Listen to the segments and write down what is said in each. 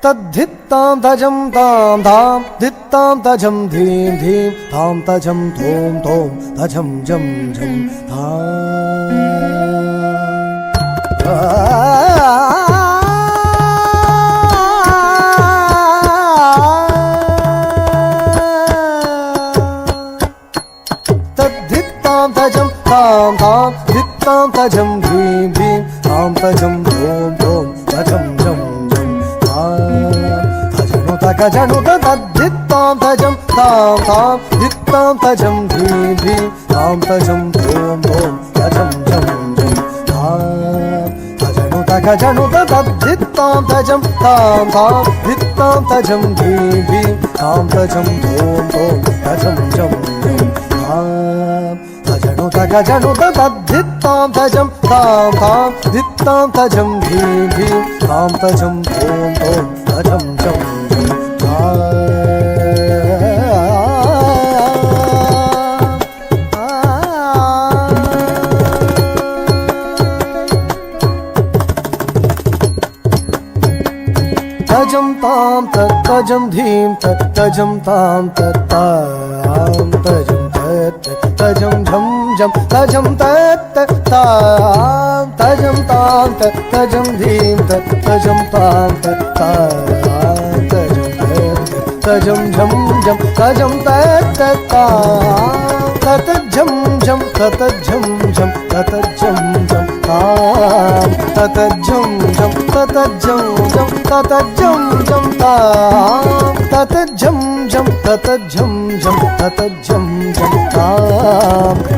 तद्धित्तां तजं तां धां धित्तां तजं धीं धीं तां तजं धों धों तजं जं जं तद्धित्तां तजं तां धां धित्तां तजं धीं धीं तां तजं धों धों तजं जं तजनु तद्धित्तां तजं तां तां धित्तां तजं धीं धीं तां तजं धों धों तजं जं जं तजनु तद्धित्तां तजं तां तां धित्तां तजं धीं धीं तां तजं धों धों तजं जं जं तजनु तद्धित्तां तजं तां तां धित्तां तजं धीं धीं तां तजं धों धों तजं जं तजं तां तजं धीं तजं तां तां तजं तजं झं झं तजं तां तजं तां तजं धीं तजं तां तां तजं झं झं तजं ततझं झं ततझं झं ततझं झं ततझं झं ततझं झं ततझं झं ततझं झं ततझं झं ततझं झं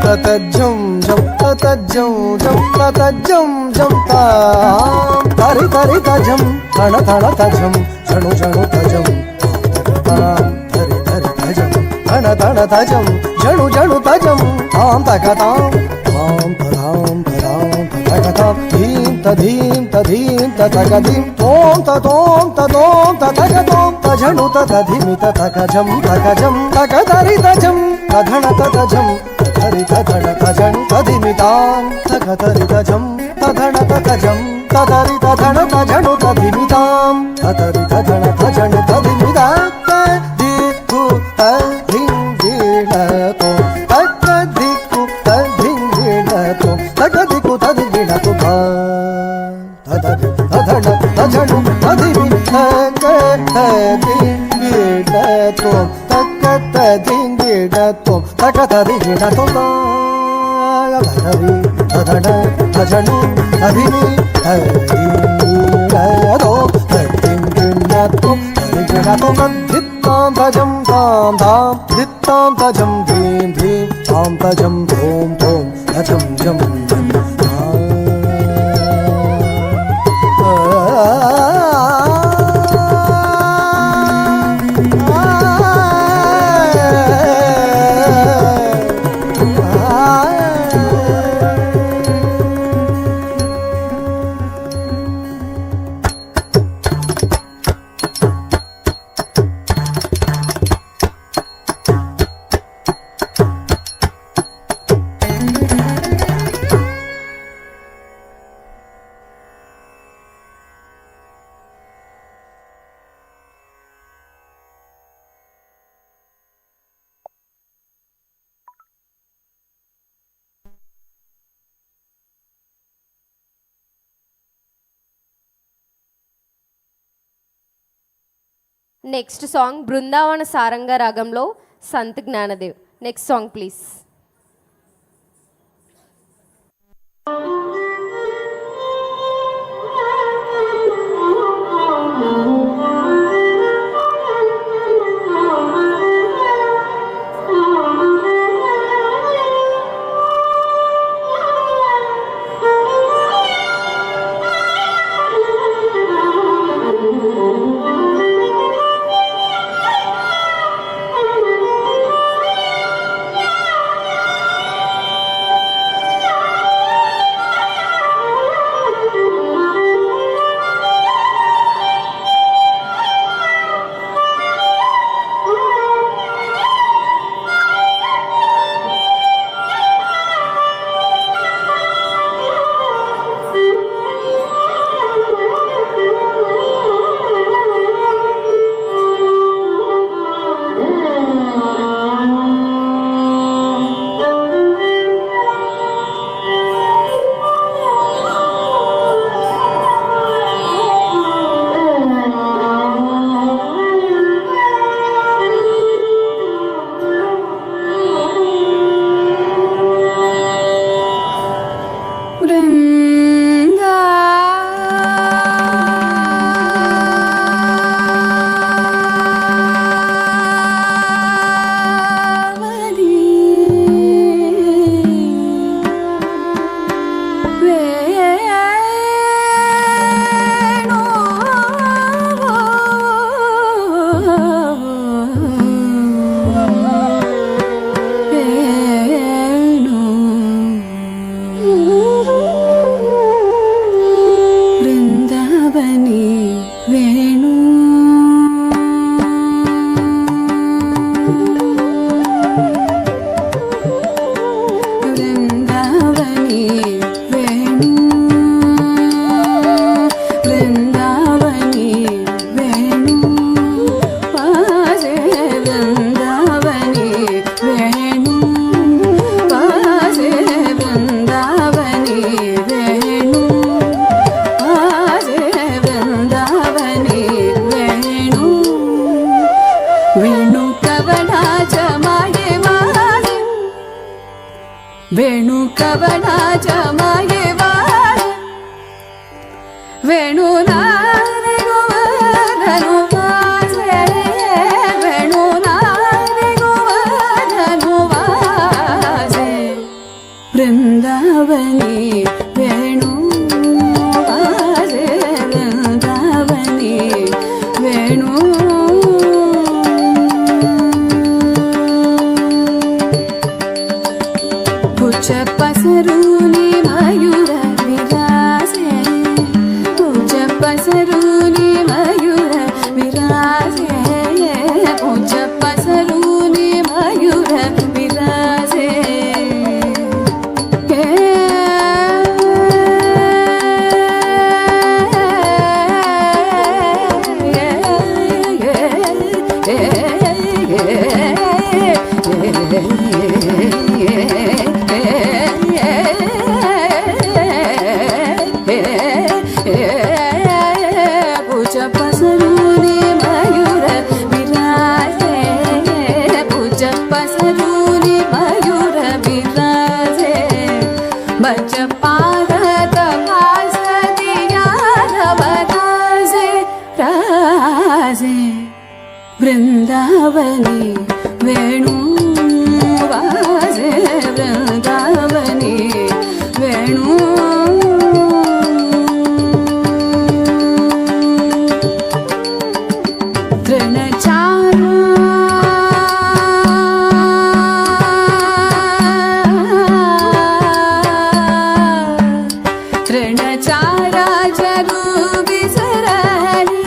ततझं झं ततझं झं ततझं झं तरि तरि तझं तण तण तझं झणु झणु तझं तरि तरि तझं तण तण तझं झणु झणु तझं तां तकतां तां तदां तदां तकतां धीं तधीं तधीं ततकधीं तों ततों ततों ततकतों तझणु ततधिमि ततकझं तकझं तकतरि तझं तधण ततझं ततरि तधण तझं तधिमितां तकतरि तझं तधण ततझं ततरि तधण तझणु तधिमितां ततरि तधण तझण तधिमितां तदिकु तधिं गिणतो तकदिकु तधिं गिणतो तकदिकु तधिं गिणतो तधण तझणु तधिमि तकतधिं गिणतो तकतधिं गिणतो तकतधिं गिणतो तधरि तधण तझणु तधिमि तगिणतो तधिं गिणतो तधिं गिणतो तद्धित्तां तजं तां धां धित्तां तजं धीं धीं तां तजं धों धों तजं जं जं నెక్స్ట్ సాంగ్ బృందావన సారంగ రాగంలో Sant Dnyandev. Next song please. ವೃಂದಾವನಿ ವೇಣು ವೃಂದಾವನಿ ವೇಣು ವೃಂದಾವನಿ ವೇಣು ವಾಸೆ ವೃಂದಾವನಿ ವೇಣು ವಾಸೆ ವೃಂದಾವನಿ ವೇಣು ವಾಸೆ ವೃಂದಾವನಿ ವೇಣು ವೇಣು ಕವನಾಚ ಮಾಯೆ ವಾಸೆ ವೇಣು ಕವನಾಚ ಮಾಯೆ ವಾಸೆ ವೇಣು ನಾರೆ ಗೋವರ್ಧನು ವಾಸೆ ವೇಣು ನಾರೆ ಗೋವರ್ಧನು ವಾಸೆ ವೃಂದಾವನಿ ವೇಣು ವಾಸೆ ವೃಂದಾವನಿ ವೇಣು ಪುಚ್ಚ ಪಸರೂನಿ ಮಯೂರ ವಿರಾಸೆ ಪುಚ್ಚ ಪಸರೂನಿ ಮಯೂರ ವಿರಾಸೆ ಪುಚ್ಚ ಪಸರೂನಿ ಮಯೂರ ವಿರಾಸೆ ಪೂಜ ಪಸರೂನಿ ಮಯೂರ ವಿರಾಜೆ ಪೂಜ ಪಸರೂನಿ ಮಯೂರ ವಿರಾಜೆ ಬಜ ಪಾರತ ಭಾಸದಿಯಾರವರಾಜೆ ರಾಜೆ ವೃಂದಾವನಿ ವೇಣು ವಾಸೆ ವೃಂದಾವನಿ ವೇಣು ತೃಣಚಾರ ತೃಣಚಾರ ಜರು ಬಿಸರಲಿ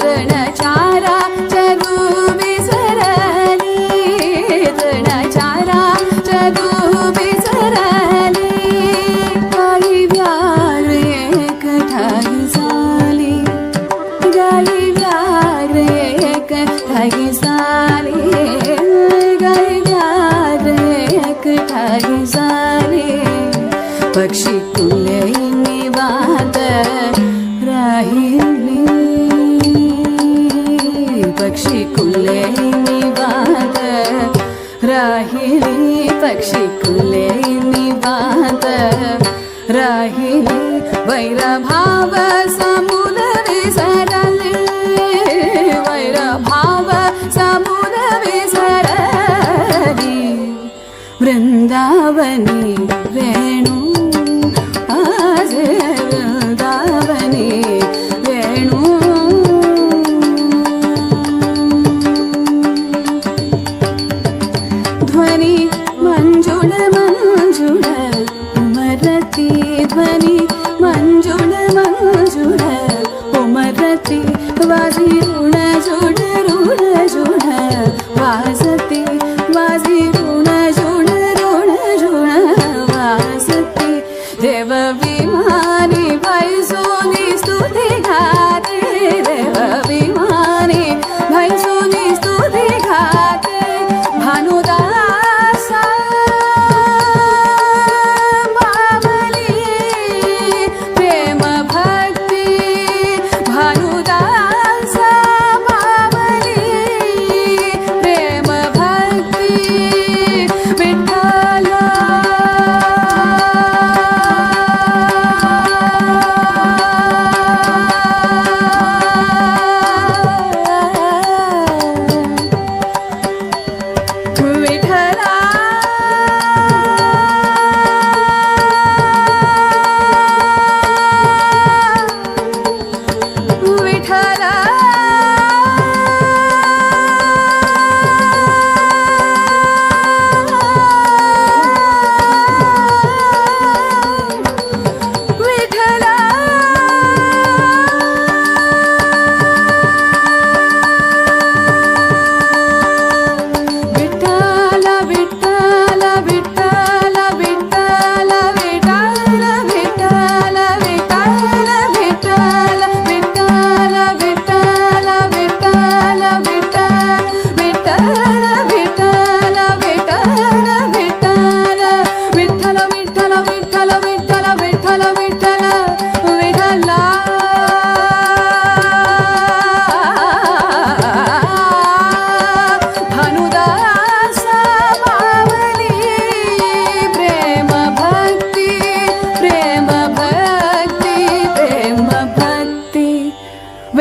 ತೃಣಚಾರ ಜರು ಬಿಸರಲಿ ತೃಣಚಾರ ಜರು ಬಿಸರಲಿ ಗಾಳಿ ಬ್ಯಾರೆ ಕಠಾಗಿ ಸಾಲಿ ಗಾಳಿ ಬ್ಯಾರೆ ಕಠಾಗಿ ಸಾಲಿ ಗಾಳಿ ಬ್ಯಾರೆ ಕಠಾಗಿ ಸಾಲಿ ಪಕ್ಷಿ ಕುಲೆ ನಿವಾತ ರಾಹಿಲಿ ಪಕ್ಷಿ ಕುಲೆ ನಿವಾತ ರಾಹಿಲಿ ಪಕ್ಷಿ ಕುಲೆ ನಿವಾತ ರಾಹಿಲಿ ವೈರ ಭಾವ ಸಮುದ್ರ ವಿಸರಲಿ ವೈರ ಭಾವ ಸಮುದ್ರ ವಿಸರಲಿ ವೃಂದಾವನಿ ವೇಣು ಆಸೆ ವೃಂದಾವನಿ ವೇಣು ಧ್ವನಿ ಮಂಜುಳ ಮಂಜುಳ ಉಮರತಿ ಧ್ವನಿ ಮಂಜುಳ ಮಂಜುಳ ಉಮರತಿ ವಾಸಿ ಋಣ ಜುಡ ಋಣ ಜುಡ ವಾಸತಿ ವಾಸಿ ಋಣ ಜುಡ ಋಣ ಜುಡ ವಾಸತಿ ದೇವ ವಿಮಾನಿ ವೈಸೋನಿ ಸ್ತುತ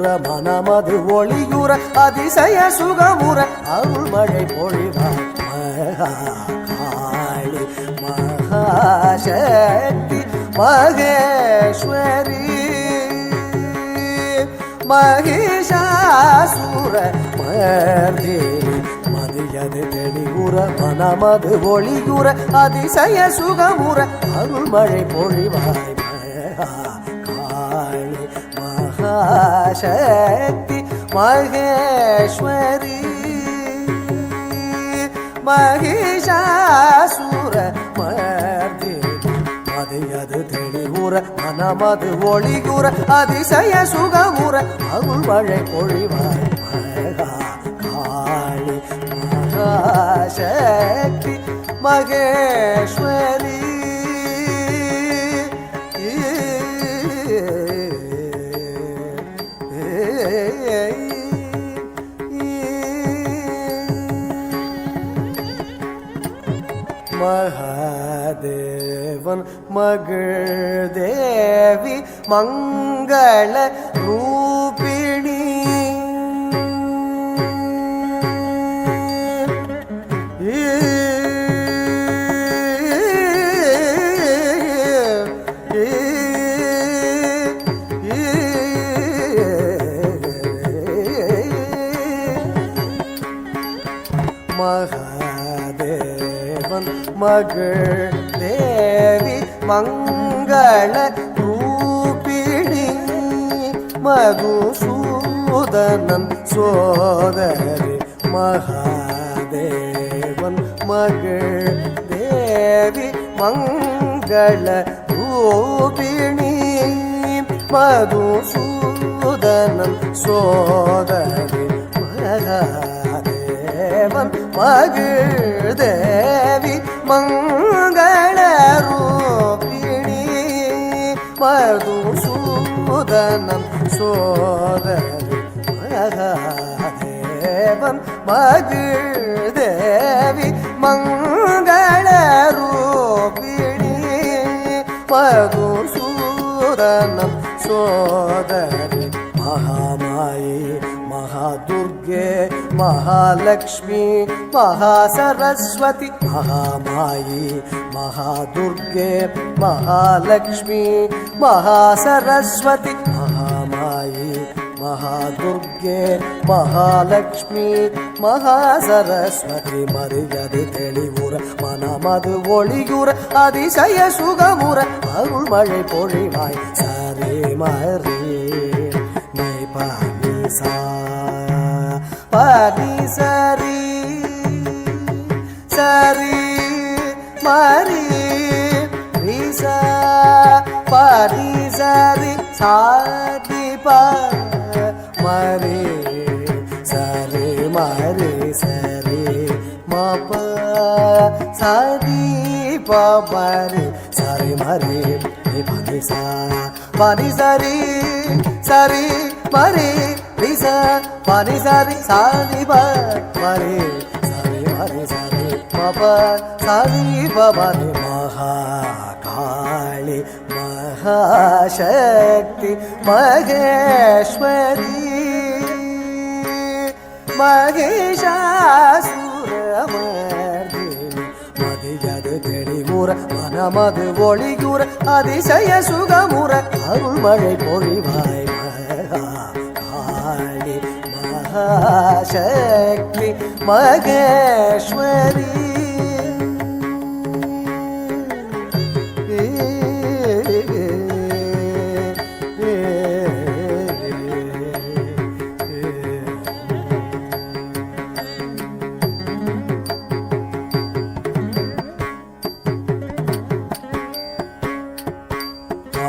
தெளிவுற மனமது ஒளியுற அதிசய சுகமுற அருள் மழை பொழிவாய் மகாகாளி மகாசக்தி மகேஸ்வரி மகிஷாசுர மர்தினி மதியது தெளிவுற மனமது ஒளியுற அதிசய சுகமுற அருள் மழை பொழிவாய் மகாகாளி மகாசக்தி மகேஸ்வரி மகிஷாசுர மர்தினி மதியது தெளிவுற மனமது ஒளியுற அதிசய சுகமுற அருள் மழை பொழிவாய் மகாகாளி மகாசக்தி மகேஸ்வரி மகாதேவன் மகள் தேவி மங்கள ரூபிணி மகாதேவன் மகள் தேவி மங்கள ரூபிணி மதுசூதனன் சோதரி மகாதேவன் மகள் தேவி மங்கள ரூபிணி மதுசூதனன் சோதரி மகாதேவன் மகள் தேவி மங்கள ரூபிணி மதுசூதனன் சோதரி மகாதேவன் மகள் தேவி மங்கள ரூபிணி மதுசூதனன் சோதரி மகாமாயி மகாதுர்गे महालक्ष्मी महासरस्वती महामायी महादुर्गे महालक्ष्मी महासरस्वती महामायी महादुर्गे महालक्ष्मी महासरस्वती மரியாதை தெளிவுற மனமது ஒளியுற அதிசய சுகமுற அருள் மழை பொழிவாய் சரே மரே நீ பானி சா பானி சரி சரி மரி ரிசா பானி சரி சாதி பா மரி சரி மரி சரி மப சரி பரி சரி மரி பானி சா பானி சரி சரி மரி ரிசா பானி சரி சாதி பரி சரி மரி சரி மப சரி பரி மகாகாளி மகாசக்தி மகேஸ்வரி மகிஷாசுரமர்தினி மதியது தெளிவுற மனமது ஒளியுற அதிசய சுகமுற அருள் மழை பொழிவாய் மகாகாளி மகாசக்தி மகேஸ்வரி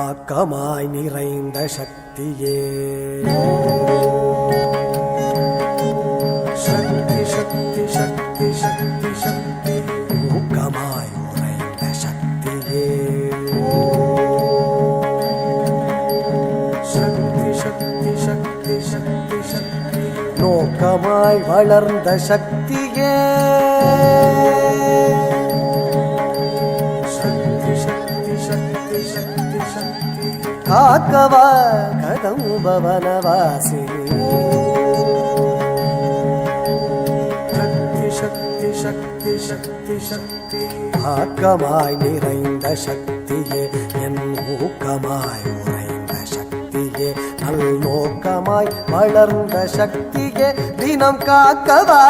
ஆக்கமாய் நிறைந்த சக்தியே சக்தி சக்தி சக்தி சக்தி சக்தி ஊக்கமாய் உறைந்த சக்தியே சக்தி சக்தி சக்தி சக்தி சக்தி நோக்கமாய் வளர்ந்த சக்தியே காக்கவா கதம்பவனவாசினி சக்தி சக்தி சக்தி சக்தி ஆக்கமாய் நிறைந்த சக்தியே என் ஊக்கமாய் உறைந்த சக்தியே நல்நோக்கமாய் வளர்ந்த சக்தியே தினம் காக்கவா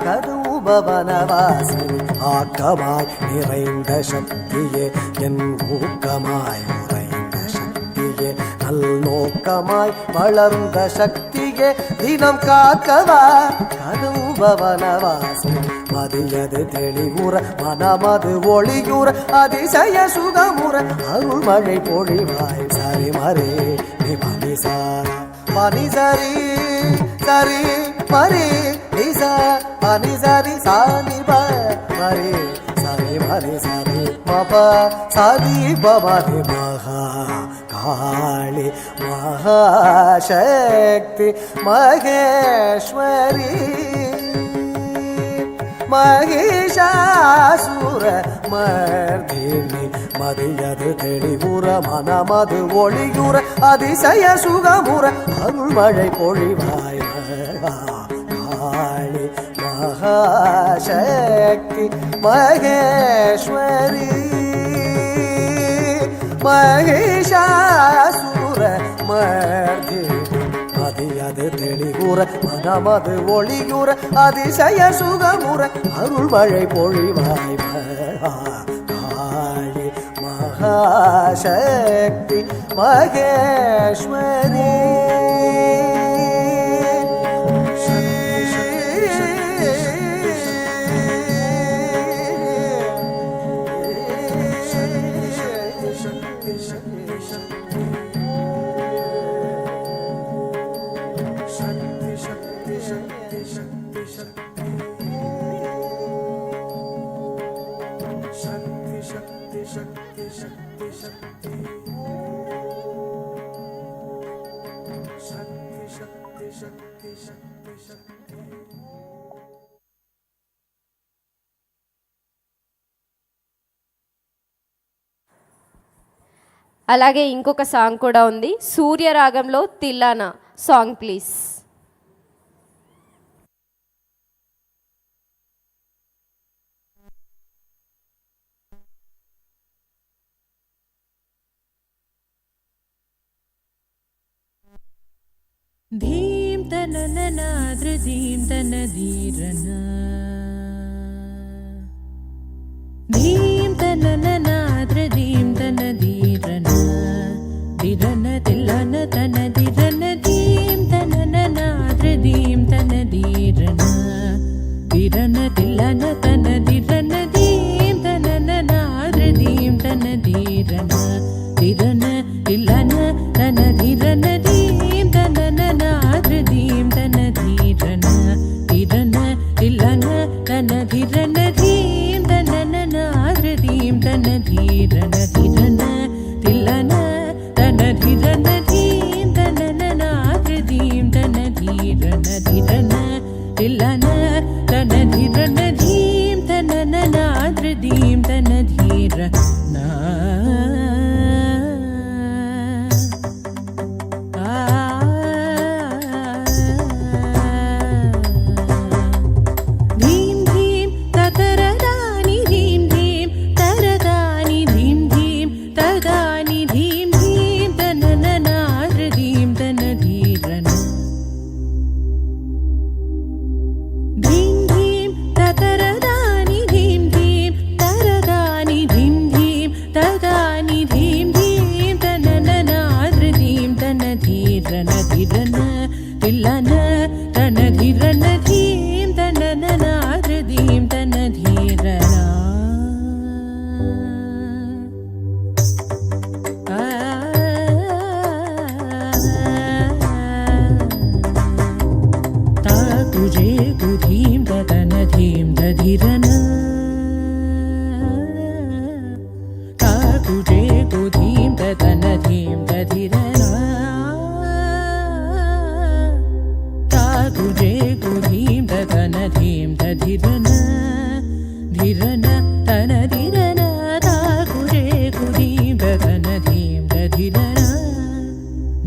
கதம்பவனவாசினி ஆக்கமாய் நிறைந்த சக்தியே என் ஊக்கமாய் உறைந்த சக்தியே நல்நோக்கமாய் வளர்ந்த சக்தியே தினம் காக்கவா கதம்பவனவாசினி மதியது தெளிவுற மனமது ஒளியுற அதிசய சுகமுற அருள்மழை பொழிவாய் சரி மரே நிமனிசா மனிசரி சரி மரி நிசா மனிசரி சானிப மரி சரி மரி சரி மப சரி பமரி மகா காளி மகாசக்தி மகேஸ்வரி மகிஷாசுர மர்தினி மதியது தெளிவுற மனமது ஒளியுற அதிசய சுகமுற அருள்மழை பொழிவாய் காளி மகாசக்தி மகேஸ்வரி மகிஷாசுர மர்தினி மதியது தெளிவுற மனமது ஒளியுற அதிசய சுகமுற அருள்மழை பொழிவாய் காளி மகாசக்தி மகேஸ்வரி అలాగే ఇంకొక సాంగ్ కూడా ఉంది, సూర్యరాగంలో తిల్లానా సాంగ్ ప్లీజ్. ಧೀಂ ತನನನಾದ್ರ ಧೀಂ ತನ ಧೀರನ ಧೀಂ ತನನನಾದ್ರ ಧೀಂ ತನ ಧೀರನ ಧಿರನ ತಿಲ್ಲನ ತನ ಧಿರನ ಧೀಂ ತನನನಾದ್ರ ಧೀಂ ತನ ಧೀರನ ಧಿರನ ತಿಲ್ಲನ ತನ ಧಿರನ ಧೀಂ ತನನನಾದ್ರ ಧೀಂ ತನ ಧೀರನ ಧಿರನ ತಿಲ್ಲನ ತನ ಧಿರನ ಧೀಂ ತನನನಾದ್ರ ಧೀಂ ತನ ಧೀರನ ಧಿರನ ತಿಲ್ಲನ ತನ ಧಿರನ ಧೀಂ ತನನನಾದ್ರ ಧೀಂ ತನ ಧೀರನ ಧಿರನ ತಿಲ್ಲನ ತನ ಧಿರನ ಧೀಂ ತನನನಾದ್ರ ಧೀಂ ತನ ಧೀರನ ಧಿರನ ತಿಲ್ಲನ ತನ ಧಿರನ ಧೀಂ ತನನನಾದ್ರ ಧೀಂ ತನ ಧೀರನ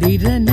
ಧಿರನ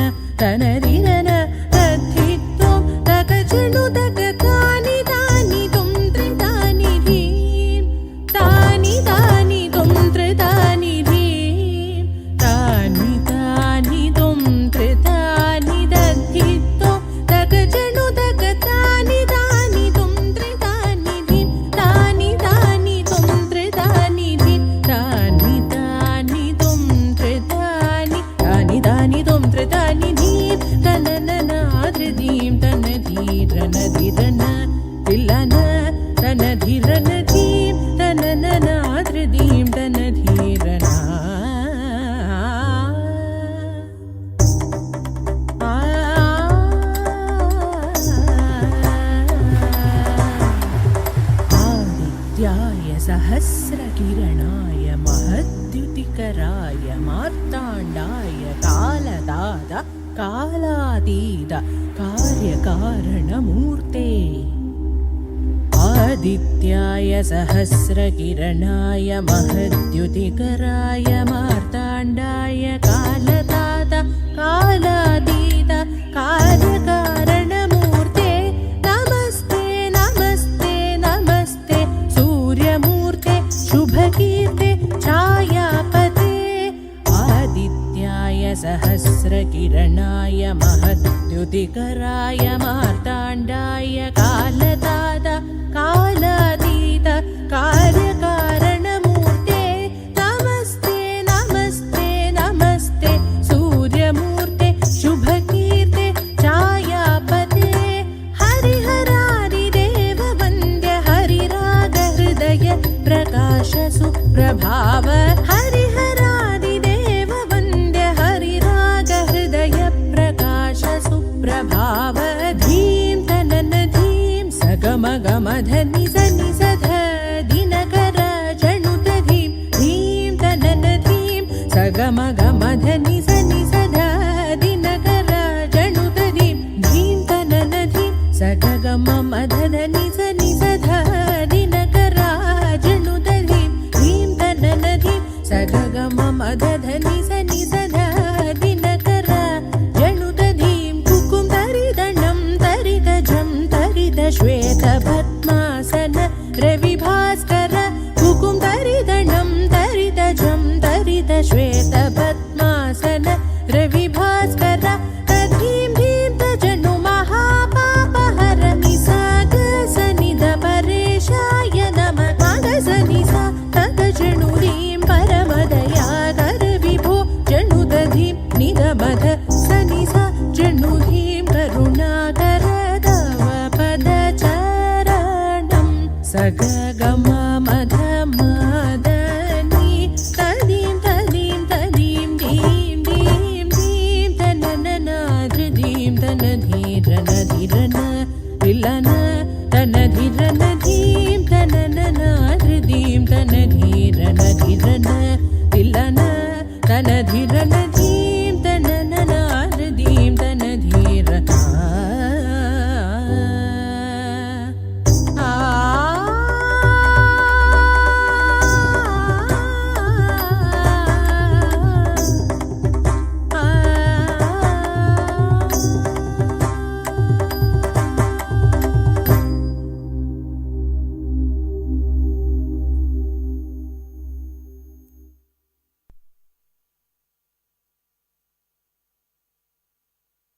दिनकराय मार्ताण्डाय कालदाद कालातीत कार्यकारणमूर्ते आदित्याय सहस्रकिरणाय महद्युतिकराय मार्ताण्डाय कालदात कालातीत कार्यकारणमूर्ते नमस्ते नमस्ते नमस्ते सूर्यमूर्ते शुभकीर्ते छायापते आदित्याय सहस्रकिरणाय महद्युतिकराय मार्ताण्डाय कालदात कालातीत कार्यकारणमूर्ते नमस्ते नमस्ते नमस्ते सूर्यमूर्ते शुभकीर्ते छायापते हरिहरादिदेव वन्द्य हरिरागहृदय प्रकाश सुप्रभाव हरिहरादिदेव वन्द्य हरिरागहृदय प्रकाश सुप्रभाव धीं तनन धीं सगमगमधनि सनि सध दिनकर जनुत धीं धीं तनन धीं सगमगमधनि सनि सध दिनकर जनुत धीं धीं तनन धीं सगगममधनि सनि सध दिनकर जनुत धीं धीं तनन धीं सगगममधनि सनि सध दिनकर जनुत धीं कुकुं तरिदणं तरिदजं तरिद श्वेतपद्मासन रविभास्कर कुकुं तरिदणं तरिदजं तरिद श्वेतपद्मासन रविभास्कर तधीं धीं तजनु महापापहर निसाग सनिध परेशाय नमः नागसनिसा तदजनु धीं परमदयाकर विभो जनु दधीं निदमध सनिसा जनु धीं करुणाकर तव पदचरणं सगगममधमदनि तदीं तदीं तदीं धीं धीं धीं तनननाधीं तनधीरनधिरन विलन तनधिरन धीं तनननाधीं तनधीरनधिरन विलन तनधिरन धीं तनननाधीं तनधीर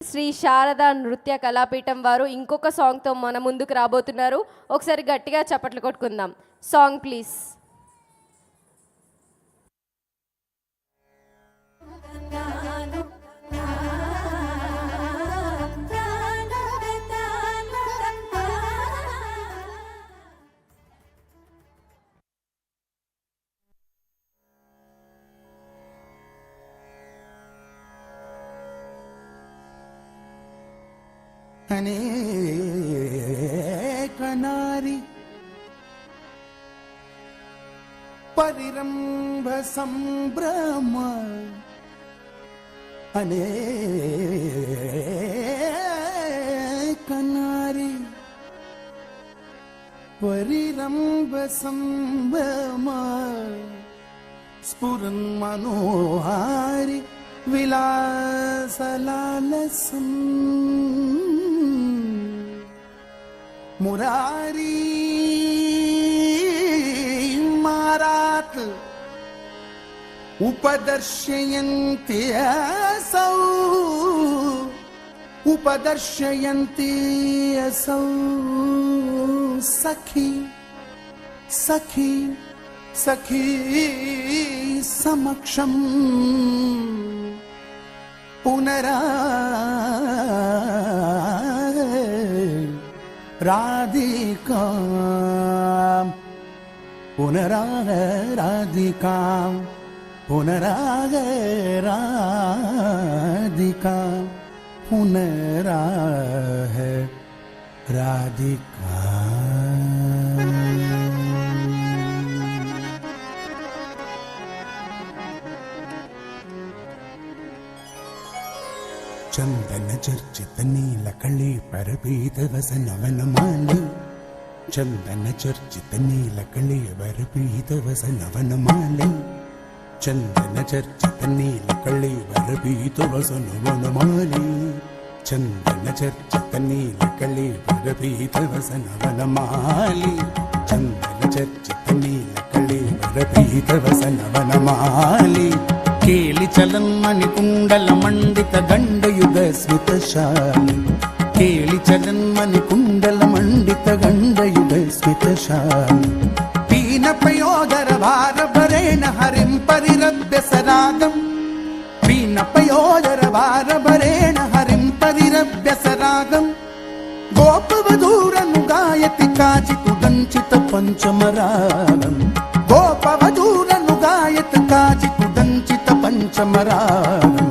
శ్రీ శారదా నృత్య కళాపీఠం వారు ఇంకొక సాంగ్తో మన ముందుకు రాబోతున్నారు. ఒకసారి గట్టిగా చప్పట్లు కొట్టుకుందాం. Song please. अनेक नारी परिरंभ संभ्रम अनेक नारी परिरंभ संभ्रम स्फुरन् मनोहारी विलासलालसं मुरारी मारात् उपदर्शयन्ति असौ सखी सखी सखी समक्षं पुनरा राधिका पुनराग राधिका पुनराग राधिका पुनराग राधिका ಚರ್ಚಿತ ನೀಲಕಳಿ ಪರಪೀತ ವಸನವನಮಾಲಿ ಚಂದನ ಚರ್ಚಿತ ನೀಲಕಳಿ ಪರಪೀತ ವಸನವನಮಾಲಿ ಚಂದನ ಚರ್ಚಿತ ನೀಲಕಳಿ ಪರಪೀತ ವಸನವನಮಾಲಿ ಚಂದನ ಚರ್ಚಿತ ನೀಲಕಳಿ ಪರಪೀತ ವಸನವನಮಾಲಿ ಚಂದನ ಚರ್ಚಿತ ನೀಲಕಳಿ ಪರಪೀತ ವಸನವನಮಾಲಿ ಕೇಳಿ ಚಲನ್ಮಣಿ ಕುಂಡಲ ಮಂಡಿತ ಗಂಡಯುಗ ಸ್ಮಿತಶಾಲಿ ಕೇಳಿ ಚಲನ್ಮಣಿ ಕುಂಡಲ ಮಂಡಿತ ಗಂಡಯುಗ ಸ್ಮಿತಶಾಲಿ ಪೀನ ಪಯೋಧರ ಭಾರ ಭರೇಣ ಹರಿಂ ಪರಿರಭ್ಯಸರಾಗಂ ಪೀನ ಪಯೋಧರ ಭಾರ ಭರೇಣ ಹರಿಂ ಪರಿರಭ್ಯಸರಾಗಂ ಗೋಪವಧೂರನು ಗಾಯತಿ ಕಾಚಿತು ದಂಚಿತ ಪಂಚಮರಾಗಂ ಗೋಪವಧೂರನು ಗಾಯತಿ ಕಾಚಿತು ದಂಚಿತ ಪಂಚಮರಾಗಂ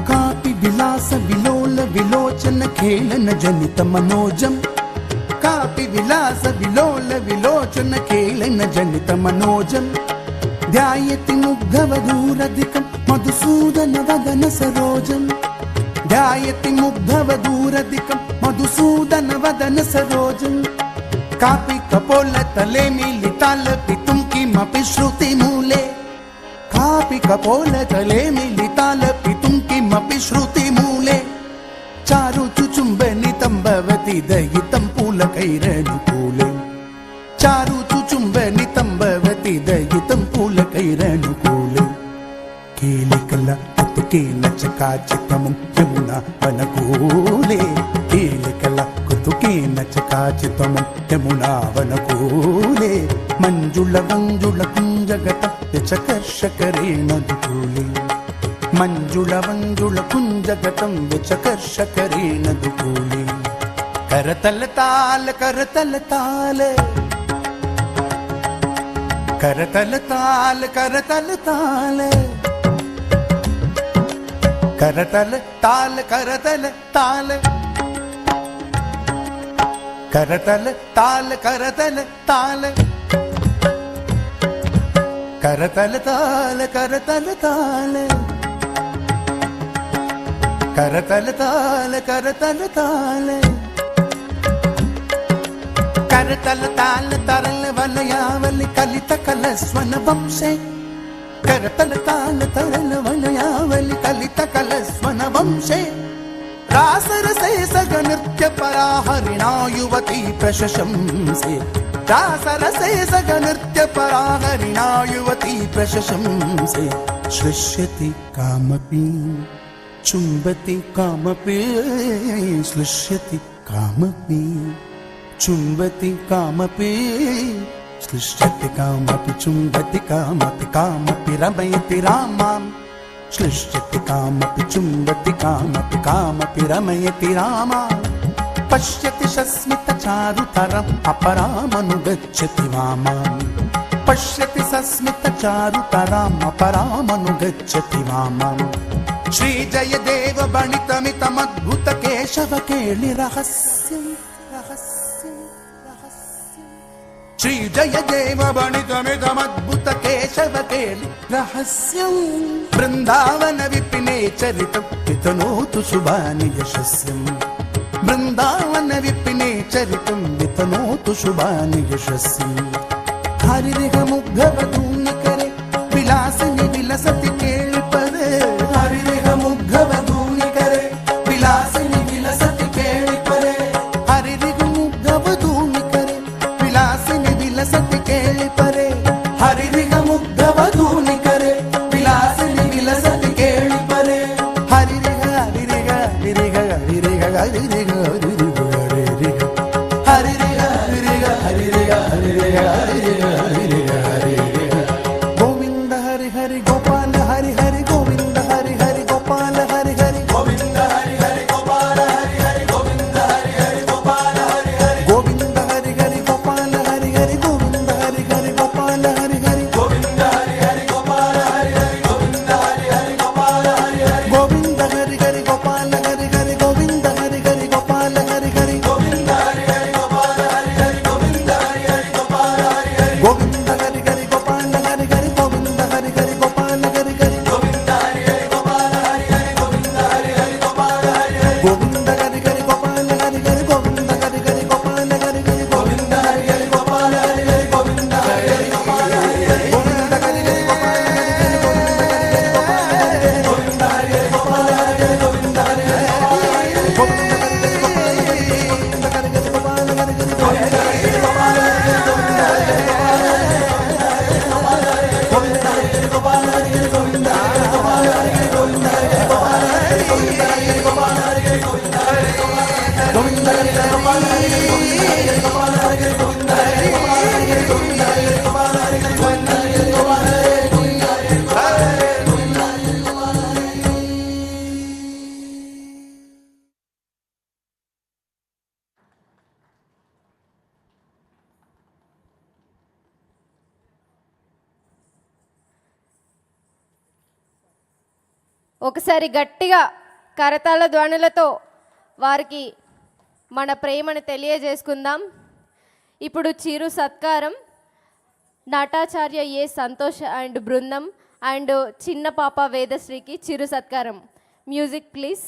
ಕಾಪಿ ವಿಲಾಸ ವಿಲೋಲ ವಿಲೋಚನ ಖೇಳನ ಜನಿತ ಮನೋಜಂ ಕಾಪಿ ವಿಲಾಸ ವಿಲೋಲ ವಿಲೋಚನ ಖೇಳನ ಜನಿತ ಮನೋಜಂ ಧ್ಯಾಯತಿ ಮುಗ್ಧವಧೂರಧಿಕಂ ಮಧುಸೂದನ ವದನ ಸರೋಜಂ ಧ್ಯಾಯತಿ ಮುಗ್ಧವಧೂರಧಿಕಂ ಮಧುಸೂದನ ವದನ ಸರೋಜಂ ಕಾಪಿ ಕಪೋಲ ತಲೆ ಮಿಲಿತಾಲ ಪಿತುಂ ಕಿಮಪಿ ಶ್ರುತಿ ಮೂಲೆ ಕಾಪಿ ಕಪೋಲ ತಲೆ ಮಿಲಿತಾಲ ಪಿತುಂ ಕಿಮಪಿ ಶ್ರುತಿ ಮೂಲೆ ಚಾರು ಚುಚುಂಬನಿ ತಂಬವತಿ ದಯಿತಂ ಪೂಲಕೈರನುಕೂಲೆ ಚಾರು ಚುಚುಂಬನಿ ತಂಬವತಿ ದಯಿತಂ ಪೂಲಕೈರನುಕೂಲೆ ಕೇಲಿಕಲ ಮತ್ತು ಕೇಲ ಚಕಾಚಿತಮಂ ಯಮುನಾ ವನಕೂಲೆ ಕೇಲಿಕಲ ಕುತುಕೇನ ಚಕಾಚಿತಮಂ ಯಮುನಾ ವನಕೂಲೆ ಮಂಜುಳ ಮಂಜುಳ ಕುಂಜಗತ ಚಕರ್ಷಕರೇ ನದುಕೂಲೆ ಮಂಜುಳ ಮಂಜುಳ ಕುಂಜಗತಂ ಚಕರ್ಷಕರೇ ನದುಕೂಲೆ ಕರತಲ ತಾಲ ಕರತಲ ತಾಲ ಕರತಲ ತಾಲ ಕರತಲ ತಾಲ ಕರತಲ ತಾಲ ಕರತಲ ತಾಲ ಕರತಲ ತಾಲ ಕರತಲ ತಾಲ ಕರತಲ ತಾಲ ಕರತಲ ತಾಲ ಕರತಲ ತಾಲ ಕರತಲ ತಾಲ ಕರತಲ ತಾಲ ತರಲ ವಲಯಾವಲಿ ಕಲಿತ ಕಲಸ್ವನ ವಂಶೆ ಕರತಲ ತಾಲ ತರಲ ವಲಯಾವಲಿ ಕಲಿತ ಕಲಸ್ವನ ವಂಶೆ ರಾಸರಸೆ ಸಗ ನೃತ್ಯ ಪರಾ ಹರಿಣಾ ಯುವತಿ ಪ್ರಶಂಸೆ ರಾಸರಸೆ ಸಗ ನೃತ್ಯ ಪರಾ ಹರಿಣಾ ಯುವತಿ ಪ್ರಶಂಸೆ ಶ್ಲಿಷ್ಯತಿ ಕಾಮಪಿ ಚುಂಬತಿ ಕಾಮಪಿ ಶ್ಲಿಷ್ಯತಿ ಕಾಮಪಿ ಚುಂಬತಿ ಕಾಮಪಿ ಶ್ಲಿಷ್ಯತಿ ಕಾಮಪಿ ಚುಂಬತಿ ಕಾಮಪಿ ಕಾಮಪಿ ರಮಯತಿ ರಾಮಾಂ ಶ್ಲಿಷ್ಯತಿ ಕಾಮಪಿ ಚುಂಬತಿ ಕಾಮಪಿ ಕಾಮಪಿ ರಮಯತಿ ರಾಮಾಂ ಪಶ್ಯತಿ ಶಸ್ಮಿತ ಚಾರುತರಂ ಅಪರಾಮನುಗಚ್ಚತಿ ವಾಮಾಂ ಪಶ್ಯತಿ ಸಸ್ಮಿತ ಚಾರುತರಾಂ ಅಪರಾಮನುಗಚ್ಚತಿ ವಾಮಾಂ ಶ್ರೀ ಜಯದೇವ ಬಣಿತಮಿತಮದ್ಭುತ ಕೇಶವ ಕೇಳಿ ರಹಸ್ಯಂ ರಹಸ್ಯಂ ರಹಸ್ಯಂ ಶ್ರೀ ಜಯದೇವ ಬಣಿತಮಿತಮದ್ಭುತ ಕೇಶವ ಕೇಳಿ ರಹಸ್ಯಂ ಬೃಂದಾವನ ವಿಪಿನೇ ಚರಿತಂ ವಿತನೋತು ಶುಭಾನಿ ಯಶಸ್ಯಂ ಬೃಂದಾವನ ವಿಪಿನೇ ಚರಿತಂ ವಿತನೋತು ಶುಭಾನಿ ಯಶಸ್ಯಂ ಹರಿರಿಹ ಮುಗ್ಧವಧೂನಿ ಕರೆ ವಿಲಾಸನಿ ವಿಲಸತಿ ಕೇಳಿ ಪರೆ ಹರಿರಿಹ ಮುಗ್ಧವಧೂನಿ ಕರೆ ವಿಲಾಸನಿ ವಿಲಸತಿ ಕೇಳಿ ಪರೆ ಹರಿರಿಹ ಮುಗ್ಧವಧೂನಿ ಕರೆ ವಿಲಾಸನಿ ವಿಲಸತಿ ಕೇಳಿ ಪರೆ ಹರಿರಿಹ ಮುಗ್ಧವಧೂನಿ ಕರೆ ವಿಲಾಸನಿ ವಿಲಸತಿ ಕೇಳಿ ಪರೆ ಹರಿರಿಹ ಹರಿರಿಹ ಹರಿರಿಹ ಹರಿರಿಹ ಹರಿರಿಹ ಹರಿರಿಹ ಹರಿರಿಹ ಹರಿರಿಹ ಹರಿರಿಹ ಹರಿರಿಹ ಹರಿರಿಹ ಹರಿರಿಹ ಗೋವಿಂದ ಹರಿ ಹರಿ ఒకసారి గట్టిగా కరతాళ ధ్వనులతో వారికి మన ప్రేమను తెలియజేసుకుందాం. ఇప్పుడు చిరు సత్కారం నటాచార్య ఏ సంతోష్ అండ్ బృందం అండ్ చిన్న పాప వేదశ్రీకి చిరు సత్కారం. Music please.